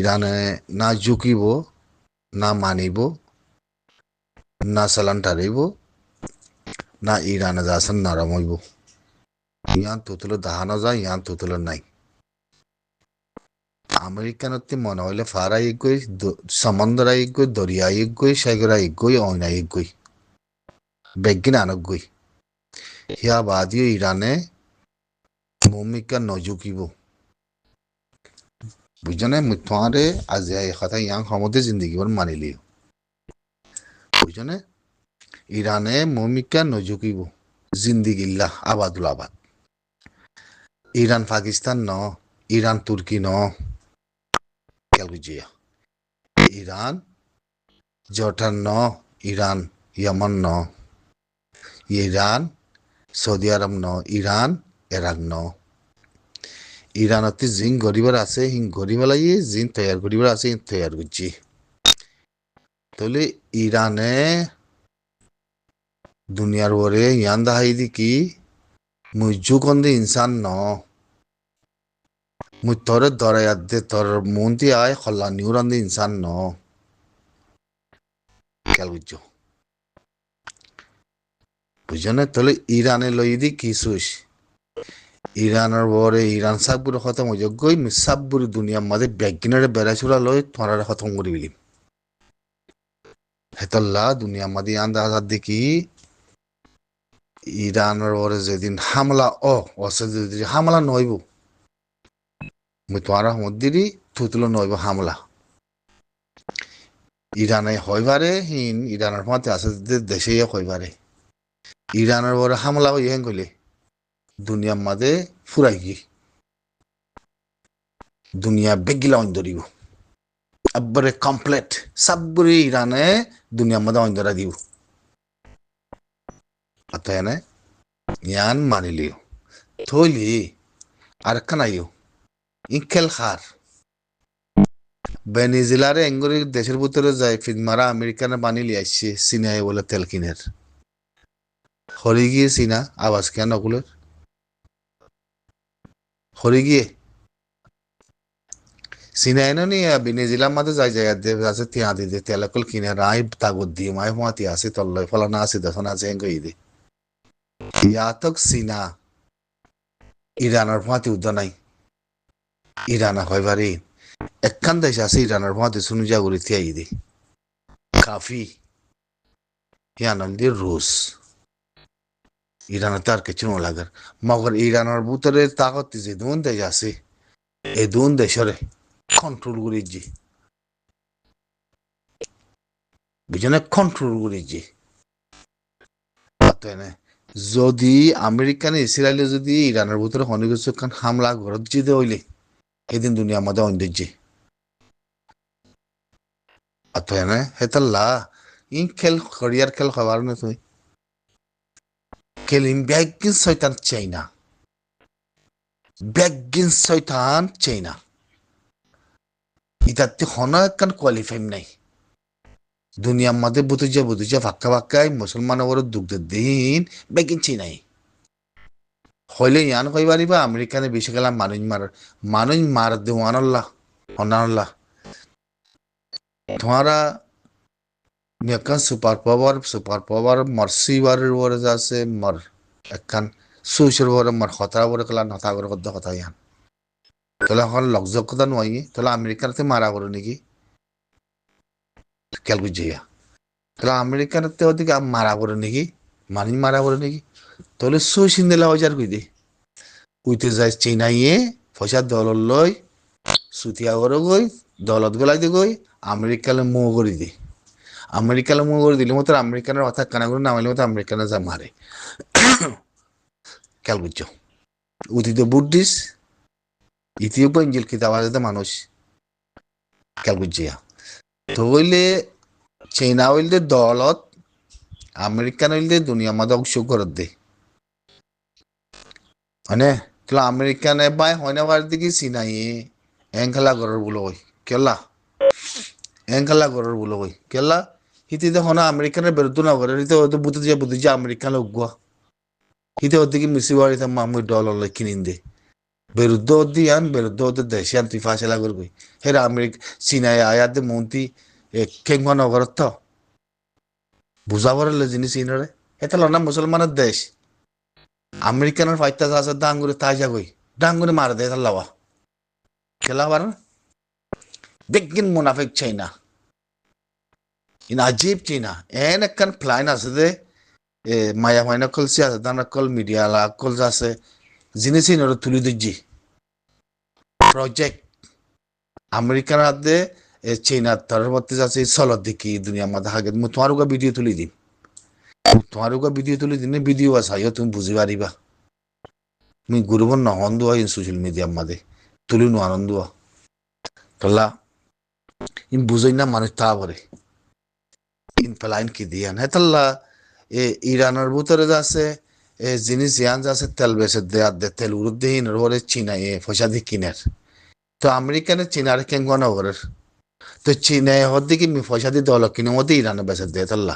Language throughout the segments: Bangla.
ইরানে না ঝুঁকিব, না মানিব, না চালান টারিব, না ইরানে যাচ্ছেন নরম হইব। ইয়ান তুতুলো দাহানো যায়, ইয়ান তুতুলো নাই। আমেরিকানতে মনে হইলে ফারা ইগই, সমুদ্র ইগই, দরিয়া ইগই, সাগরা ইগই, অয়না ইগই, বেগিন আনগই। হিয়া বাদিও ইরানে ভূমিকা নজুকিব। বুঝনে মুথারে আজ এই কথা ইয়াং সমুদ্রে জিন্দগি বর মানিলিও। বুঝনে ইরানে ভূমিকা নজুকিব জিন্দিগিল্লাহ আবাদুল আবাদ। ইরান পাকিস্তান ন, ইরান তুর্কি ন, খেয়াল বুঝিয়া। ইরান জর্ডান ন, ইরান ইয়ামান ন, ইরান সৌদি আরব ন, ইরান ইরাক ন। ইরানতে জিন গরিবার আছে হিং গরিবালাই, জিন তৈয়ার গরিবার আছে হিং তৈয়ার করছি। তাহলে ইরানে দুনিয়ার ওরে ইয়ান দাহাই দি কি মুই যুগন্ধে ইনসান ন, মুই তোরে দরায়াত দে তোর মন্তি আয় খল্লা নিউরান্দে ইনসান ন। খেয়াল বুঝছো? বুঝছো না? তাহলে ইরানে লই দি কি সুস ইরানের বরে ইরান সাবগুলো খতম হয়ে গই সাবগুরি দুনিয়ার মাঝে ব্যাগিনারে বেড়াচুরা লই তোরারে খতম করে বিলিম। হেতল্লা দুনিয়ার মাঝে আন্দা আজাদ দেখি ইরানের বরে যেদিন হামলা অসে যদি হামলা নইব, মুই তোরা মধ্যে থুতুলো নইব হামলা। ইরানে হইবারে হিন ইরানের মাঝে আছে দেশে হইবারে ইরানের বরে হামলা হই হেন কইলে দুনিয়ার মাঝে ফুরাই গি দুনিয়া বেগিলা অন ধরিব একবারে কমপ্লিট সবগুলি ইরানে দুনিয়ার মধ্যে অন ধরা দিব। অতএব ইয়ান মানিলিও থইলি আর কানাইও ইনকেল খার ভেনিজুয়েলারে এঙ্গুরি দেশের ভিতরে যায় ফিদমারা আমেরিকানে বানিলি আসছে সিনাই বলে তেল কিনের হরি গিয়ে সিনা আওয়াজ কেন ওগুলোর হরি গিয়ে সিনাই নি ভেনিজুয়েলার মাঝে যাই যায় আছে তিয়া দিতে তেলকল কিনে রায় তাগত দিয়ে মায় মাতি আসে তল্লয় ফলানা আছে দশন আছে এঙ্গ ইদে ইয়াতক সিনা ইরানের ফাঁতি উদ্দা নাই ইরানা হইবারে একখান দেশ আছে ইরানের ফাঁতি শুনু জাগুরি থিয়াই দে কাফি ইয়ান দিয়ে রুশ ইরানের তার কিছু লাগার মগর ইরানের ভিতরে তাগত যে দুন দেশ আছে এই দুন দেশরে কন্ট্রোল করেছি বুঝনে কন্ট্রোল করেছি। যদি আমেরিকানে ইসরায়েলে যদি ইরানের ভিতরে হনিগছ খান হামলা ঘরত জিদে হইলে সেদিন দুনিয়ার মধ্যে অন্দেজি অতএনে হেতাল্লা ইন খেল করিয়ার খেল খাবার না তুই খেলিম ব্যাগিন শয়তান চাইনা ব্যাগিন শয়তান চাইনা ইতাতে হন একখান কোয়ালিফাইম নাই দুনিয়ার মধ্যে বুতুজা ফাক্কা ফাক্কাই মুসলমান ওর দুগ্ধ দিন বেগিন চিনাই হইলে ইয়ান কইবারিবা আমেরিকানে বেশি গেলাম মানুষ মার দেওয়ানল্লাহ অনাল্লাহ তোমারা একখান সুপার পাওয়ার মারসিবারের ওরে যাচ্ছে মার একখান সুইসের ওরে মার হতারা ওরে কলা নথা করে কথা ইয়ান তাহলে এখন লকজকতা নয় তাহলে আমেরিকাতে মারা করে নাকি খেয়াল বুঝিয়া তাহলে আমেরিকাতে ওদিকে মারা করে নাকি মানুষ মারা করে নাকি তাহলে সুইসিন দিলা হয়ে যার কই দে উইতে যায় চিনাইয়ে পয়সা দলত লই সুতিয়া করে গই দলত গলাই দি গই আমেরিকালে মুহ করে দি আমেরিকালে মুহ করে দিলে মতো আমেরিকানের কথা কানা করে নামাইলে মতো আমেরিকানে যা মারে খেয়াল বুঝছো উদিত বুদ্ধিস ইথিওপিয়া ইঞ্জিল কিতাব আছে মানুষ খেয়াল বুঝিয়া তো হইলে চীনা হইলে দলত আমেরিকান হইলে দুনিয়া মাঝে অংশ করে দে মানে তো আমেরিকানে বাই হয় না বার দিকে চিনাই এংখালা ঘরের বলো কই কেলা এংখালা ঘরের বলো কই কেলা হিতে দেখো আমেরিকানের বেরোতো না করে হিতে হয়তো বুঝতে আমেরিকান উগুয়া হিতে ওদিকে মিশি বাড়িতে মামুই ডলার কিনিন দে বিরুদ্ধ দিয়ান বিরুদ্ধ দেশিয়ান তুই ফাঁসেলা করবি হেরা আমেরিকা চীনায় আয়াতে মন্ত্রী কেঙ্গা নগরত বুঝাবার জিনিস ইনরে এটা লনা মুসলমানের দেশ আমেরিকানের ফাইতা আছে ডাঙ্গুরে তাজা গই ডাঙ্গুরে মার দে লাওয়া খেলা বার বেগিন মুনাফিক চাইনা ইন আজীব চীনা এন একখান প্ল্যান আছে দে মায়া মাইনা কলসি আছে দানা কল মিডিয়া লা কল আছে জিনিস ইনরে তুলি দিজি প্রজেক্ট আমেরিকার হাতে চীনা পরবর্তী যাচ্ছে চলত দেখি দুনিয়ার মধ্যে হাগে মই তোমার ভিডিও তুলি দিম তোমার ভিডিও তুলি দিন ভিডিও আছে তুমি বুঝি পারিবা তুমি গুরুব নহন্দ সোশ্যাল মিডিয়ার মধ্যে তুলি নো আনন্দ তলা ইন বুঝাই না মানুষ তা পরে ইন পেলাইন কি দিয়ান হেতাল্লা ইরানের ভিতরে আছে জিনিস ইয়ান আছে তেল বেসে দেয়ার দে তেল উড়ুদ দিয়ে ইনরে চীনা পয়সা দিয়ে কিনের তো আমেরিকানের চীনার কেঙ্গন ওগরের তো চীনে হদ্দি কি পয়সা দিয়ে দল কিনে মধ্যে ইরানে বেসে দেয় তাল্লা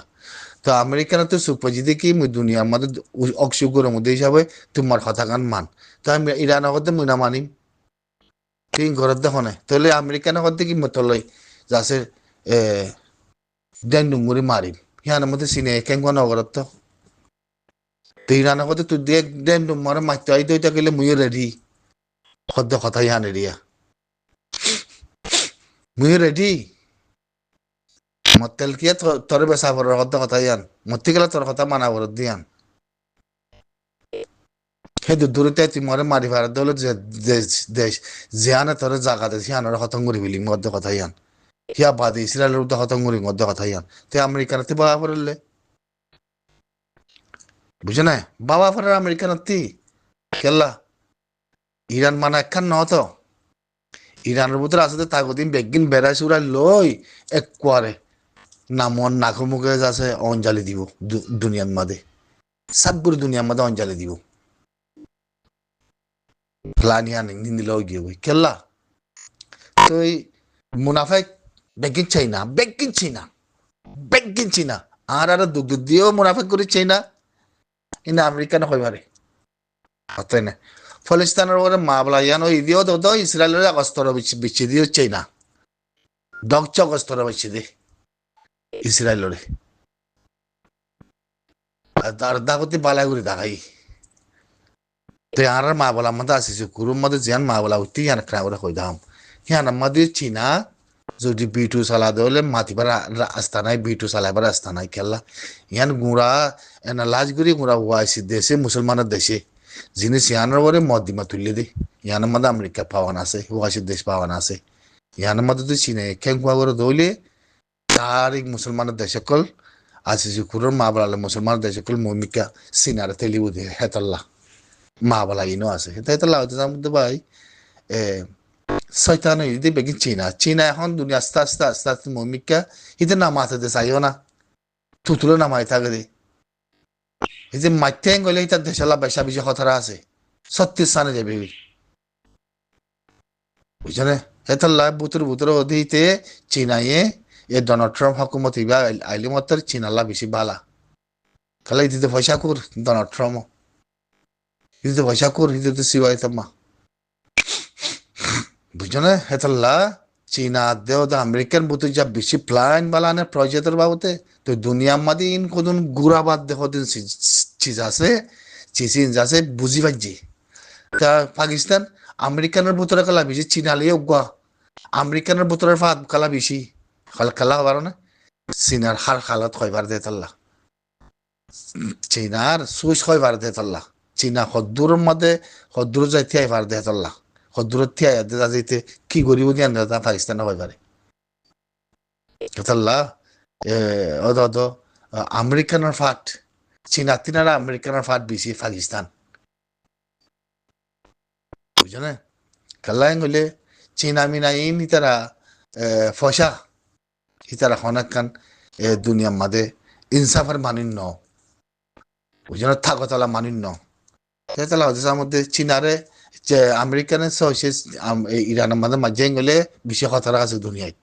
তো আমেরিকান তো সুপজি দেখি মুই দুনিয়ার মধ্যে অক্সুগুরের মধ্যে হিসাবে তোমার কথা গান মান তো আমি ইরানের হদ্দে মুই না মানিম তুই ঘরের দেখো না তাহলে আমেরিকানের হদ্দে কি মতলই যাচ্ছে দেন ডুঙ্গুরি মারিম হিয়ানের মধ্যে চীনে কেঙ্গন ওগরত তো ইরানের হদ্দে তুই দিয়ে দেন ডুমারে মারতে আই দইটা গেলে মুই রেডি হদ্দে কথা ইহান এরিয়া মুই রেডি মতেল কিয়া তোর বেসা পড়ার কথা ইয়ান মতি গেলে তোর কথা মানা বর দিয়ান সেই দূরতে তুই মরে মারি ভার দল দেশ জিয়ানে তোর জাগা দে সিয়ানোর হতঙ্গুরি বিলি মধ্যে কথা ইয়ান হিয়া বাদে ইসরায়েলের উদ্দে হতঙ্গুরি মধ্যে কথা ইয়ান তে আমেরিকানতে বাবা পড়লে বুঝে না বাবা পড়ার আমেরিকানতি কেল্লা ইরান মানা একখান নত ইরানের ভিতরে আসতে তাগদিন বেগিন বেড়াই সুরাই লই একবারে নামন নাকু মুখে আছে অঞ্জালি দিব দুনিয়ার মাঝে সাতগুরি দুনিয়ার মাঝে অঞ্জালি দিব ফ্লানিয়া নিন দিল গিয়ে বই কেল্লা তো এই মুনাফাই বেগিন চাই না বেগিন চিনা বেগিন চিনা আর দুধ দিয়েও মুনাফা করে চাই না ইনা আমেরিকান হইবারে হতাই না ফলিস্তানের ওপরে মামলা ইয়ান ওই দিও তো ইসরায়েলের অস্ত্র বিচ্ছিদিও চাই না ডকচক অস্ত্র বিচ্ছিদি ইসরায়েলরে আর দাগতি বালাই করে দেখাই তো আর মা বলা মধ্যে আসিস কুরুর মধ্যে জিয়ান মা বলা উঠতে ইয়ান ক্রা করে কই দাম ইয়ান মধ্যে চীনা যদি বিটু সালা দলে মাতিবার রাস্তা নাই বিটু সালাইবার রাস্তা নাই খেলা ইয়ান গুড়া এনা লাজগুড়ি গুড়া ওয়াইসি দেশে মুসলমানের দেশে জিনিস ইয়ানের পরে মদিমা তুললে দি ইয়ানের মধ্যে আমেরিকা পাওয়ান আছে ওয়াইসি দেশ পাওয়ান আছে ইয়ানের মধ্যে তো চীনে খেঙ্কুয়া করে দৌলে তার মুসলমানের দেশে কল আসিস কুরুর মা বলালে মুসলমানের দেশে কল মমিকা সিনারে তেলিবু দিয়ে হেতাল্লা মা বলা ইনো আছে হেতাল্লা হয়তো তার মধ্যে ভাই শয়তান হইতে বেগিন চীনা চীনা এখন দুনিয়া আস্তে আস্তে আস্তে আস্তে মমিকা হিতে নামাতে দে চাইও না তুতুলো নামাই থাকে দে এই যে মাইতে গলে তার দেশালা বেসা বেশি কথারা আছে সত্যি স্থানে যাবে বুঝলে হেতাল্লা বুতুর বুতুর অধিতে চীনাইয়ে ডোনাল্ড ট্রাম্প হকুমত ইবা আইলি মতর চীনাল্লা বেশি বালা খালাই দিতে পয়সা কর ডোনাল্ড ট্রাম্প দিতে পয়সা কর দিতে সিওয়াই তাম্মা বুঝলে হেতাল্লা চীনা দেও দা আমেরিকান বুতু যা বেশি প্ল্যান বালানে প্রজেক্টের বাবতে তো দুনিয়ার মাঝে ইন কোন গুড়াবাদ দেখো দিন চিজ আছে চিজ আছে বুঝি পাইছি তা পাকিস্তান আমেরিকানের ভিতরে কালা বেশি চীনালিয়ে উগা আমেরিকানের ভিতরে ফাঁদ কালা বেশি খেলা হবার না চীনার হার খালাত হইবার দে তাল্লা চীনার সুইচ হইবার দে তাল্লা চীনা হদ্দুর মধ্যে হদ্দুর যাইতে আইবার দে তাল্লা হদ্দুরের থিয়া যাইতে কি করিব দিয়ে পাকিস্তান হইবারে তাল্লা অদ আমেরিকানের ফাট চীনা তিনারা আমেরিকানের ফাট বেশি পাকিস্তান বুঝলে খেলাই গলে চীনা মিনা ইন ইতারা ফসা ইতারা হনাকান দুনিয়ার মাঝে ইনসাফের মানিন্য বুঝলে থাকতলা মানিন্য তালা হচ্ছে মধ্যে চীনারে আমেরিকানের ইরানের মাঝে মাঝে গেলে বেশি খতরা আছে দুনিয়াত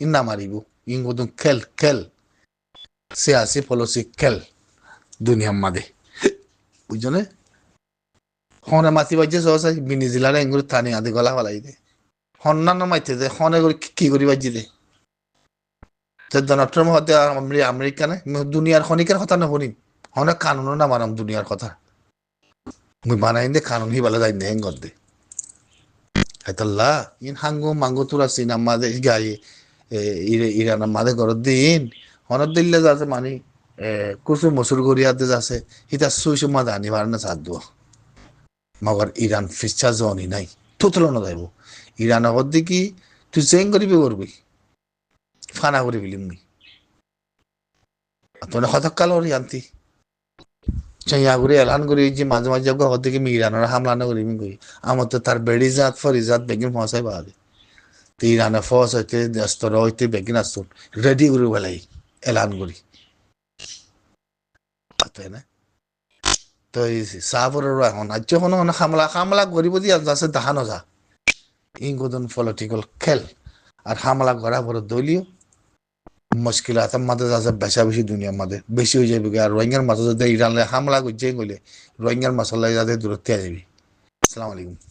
ইন না মারিব ইন কদম খেল খেল সে আছে পলসি খেল দুনিয়ার মাঝে বুঝলে হনে মাতি বাজে সহসা বিনিজিলার এঙ্গুর থানি আদি গলা ফেলাই দে হন্যান্য মাইতে দে হনে করে কি করি বাজি দে ডোনাল্ড ট্রাম্প হতে আমেরিকানে দুনিয়ার খনিকের কথা না শুনিম হনে কানুনও না মানাম দুনিয়ার কথা মুই বানাই দে কানুন হি বলে যাই হেং দে হাইতাল্লা ইন হাঙ্গু মাঙ্গু তুরা সিনাম মাদে গাই ইরান মাদে ঘর দিন হনত দিল্লে যাচ্ছে মানে কুসু মসুর গড়িয়াতে যাচ্ছে ইতা সুইসু মাদে আনিবার না সাথ দোয়া মগর ইরান ফিসা জনি নাই তুতলো না যাইব ইরান আগর দেখি তুই চেং করিবি করবি ফানা করে ফেলিম নি তোনে হতকাল ওর আনতি চাইয়া করে এলান করি যে মাঝে মাঝে হর দিকে মি ইরানের হামলা না করিমি কই আমার তো তার বেড়ি জাত ফরিজাত বেগিন ফসাই বাদে তো ইরানে ফস হইতে দস্তর হইতে বেগিন আসুন রেডি করে বেলাই এলান করি তাই না তো এই সাফরের এখন আজ যখন হামলা হামলা করিব দিয়ে আছে দেখানো যা ইংগোদন পলিটিক্যাল খেল আর হামলা করা বড় দলীয় মুশকিলাত মাঝে আছে বেশা বেশি দুনিয়ার মাঝে বেশি হয়ে যাবে আর রোহিঙ্গার মাঝে যদি ইরানলে হামলা করছে গেলে রোহিঙ্গার মশলা যাতে দূরত্বে যাবি আসসালামু আলাইকুম